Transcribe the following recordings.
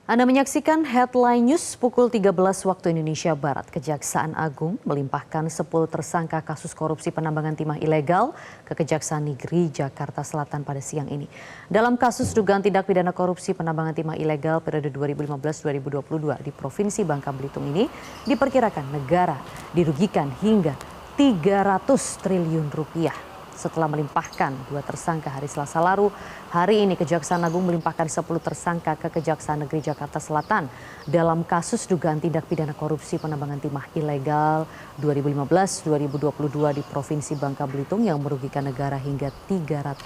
Anda menyaksikan Headline News pukul 13 waktu Indonesia Barat. Kejaksaan Agung melimpahkan 10 tersangka kasus korupsi penambangan timah ilegal ke Kejaksaan Negeri Jakarta Selatan pada siang ini. Dalam kasus dugaan tindak pidana korupsi penambangan timah ilegal periode 2015-2022 di Provinsi Bangka Belitung ini, diperkirakan negara dirugikan hingga 300 triliun rupiah. Setelah melimpahkan 2 tersangka hari Selasa lalu, hari ini Kejaksaan Agung melimpahkan 10 tersangka ke Kejaksaan Negeri Jakarta Selatan dalam kasus dugaan tindak pidana korupsi penambangan timah ilegal 2015-2022 di Provinsi Bangka Belitung yang merugikan negara hingga 300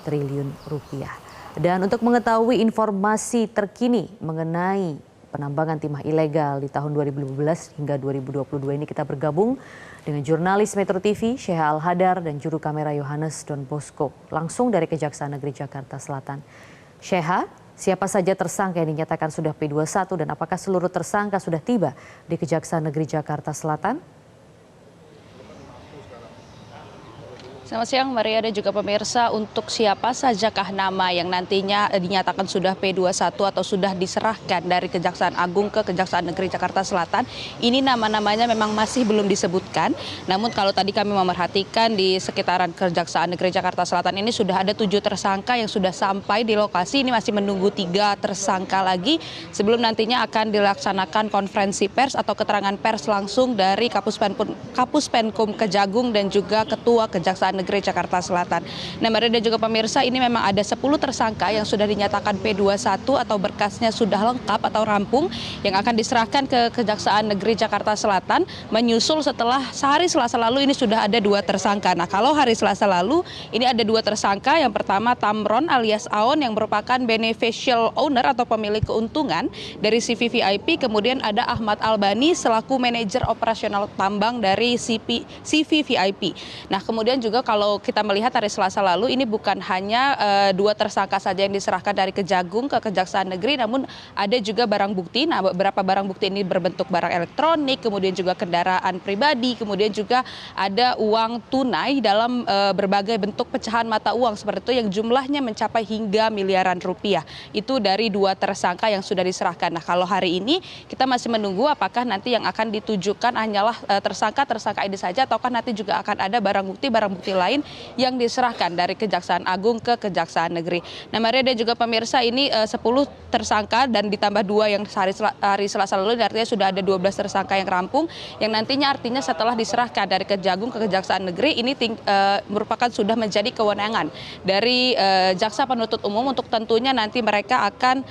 triliun rupiah. Dan untuk mengetahui informasi terkini mengenai penambangan timah ilegal di tahun 2015 hingga 2022 ini, kita bergabung dengan jurnalis Metro TV Sheha Al-Hadar dan juru kamera Yohanes Don Bosco langsung dari Kejaksaan Negeri Jakarta Selatan. Sheha, siapa saja tersangka yang dinyatakan sudah P21 dan apakah seluruh tersangka sudah tiba di Kejaksaan Negeri Jakarta Selatan? Selamat siang Maria dan juga pemirsa. Untuk siapa sajakah nama yang nantinya dinyatakan sudah P21 atau sudah diserahkan dari Kejaksaan Agung ke Kejaksaan Negeri Jakarta Selatan, ini nama-namanya memang masih belum disebutkan. Namun kalau tadi kami memerhatikan di sekitaran Kejaksaan Negeri Jakarta Selatan ini sudah ada 7 tersangka yang sudah sampai di lokasi. Ini masih menunggu 3 tersangka lagi sebelum nantinya akan dilaksanakan konferensi pers atau keterangan pers langsung dari Kapus Penkum Kejagung dan juga Ketua Kejaksaan Negeri Jakarta Selatan. Nah, Maria dan juga pemirsa, ini memang ada 10 tersangka yang sudah dinyatakan P21 atau berkasnya sudah lengkap atau rampung yang akan diserahkan ke Kejaksaan Negeri Jakarta Selatan, menyusul setelah sehari Selasa lalu ini sudah ada 2 tersangka. Nah, kalau hari Selasa lalu ini ada 2 tersangka. Yang pertama Tamron alias Aon yang merupakan beneficial owner atau pemilik keuntungan dari CVVIP, kemudian ada Ahmad Albani selaku manajer operasional tambang dari CVVIP. Nah, kemudian juga kalau kita melihat hari Selasa lalu ini bukan hanya 2 tersangka saja yang diserahkan dari Kejagung ke Kejaksaan Negeri, namun ada juga barang bukti. Nah, beberapa barang bukti ini berbentuk barang elektronik, kemudian juga kendaraan pribadi, kemudian juga ada uang tunai dalam berbagai bentuk pecahan mata uang seperti itu yang jumlahnya mencapai hingga miliaran rupiah. Itu dari 2 tersangka yang sudah diserahkan. Nah, kalau hari ini kita masih menunggu apakah nanti yang akan ditujukan hanyalah tersangka ini saja ataukah nanti juga akan ada barang bukti lain yang diserahkan dari Kejaksaan Agung ke Kejaksaan Negeri. Nah, Maria dan juga pemirsa, ini 10 tersangka dan ditambah 2 yang hari Selasa lalu, artinya sudah ada 12 tersangka yang rampung, yang nantinya artinya setelah diserahkan dari Kejagung ke Kejaksaan Negeri ini merupakan sudah menjadi kewenangan dari jaksa penuntut umum untuk tentunya nanti mereka akan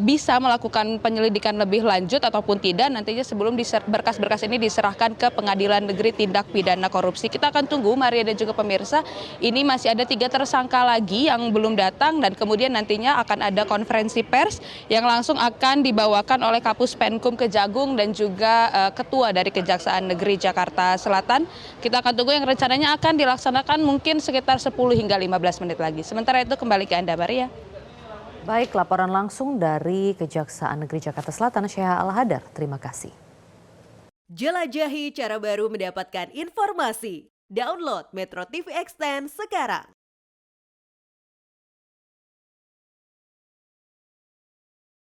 bisa melakukan penyelidikan lebih lanjut ataupun tidak nantinya sebelum berkas-berkas ini diserahkan ke Pengadilan Negeri Tindak Pidana Korupsi. Kita akan tunggu Maria dan juga pemirsa, ini masih ada 3 tersangka lagi yang belum datang dan kemudian nantinya akan ada konferensi pers yang langsung akan dibawakan oleh Kapus Penkum Kejagung dan juga Ketua dari Kejaksaan Negeri Jakarta Selatan. Kita akan tunggu yang rencananya akan dilaksanakan mungkin sekitar 10 hingga 15 menit lagi. Sementara itu kembali ke Anda, Maria. Baik, laporan langsung dari Kejaksaan Negeri Jakarta Selatan, Sheha Al-Hadar. Terima kasih. Jelajahi cara baru mendapatkan informasi. Download Metro TV Extend sekarang.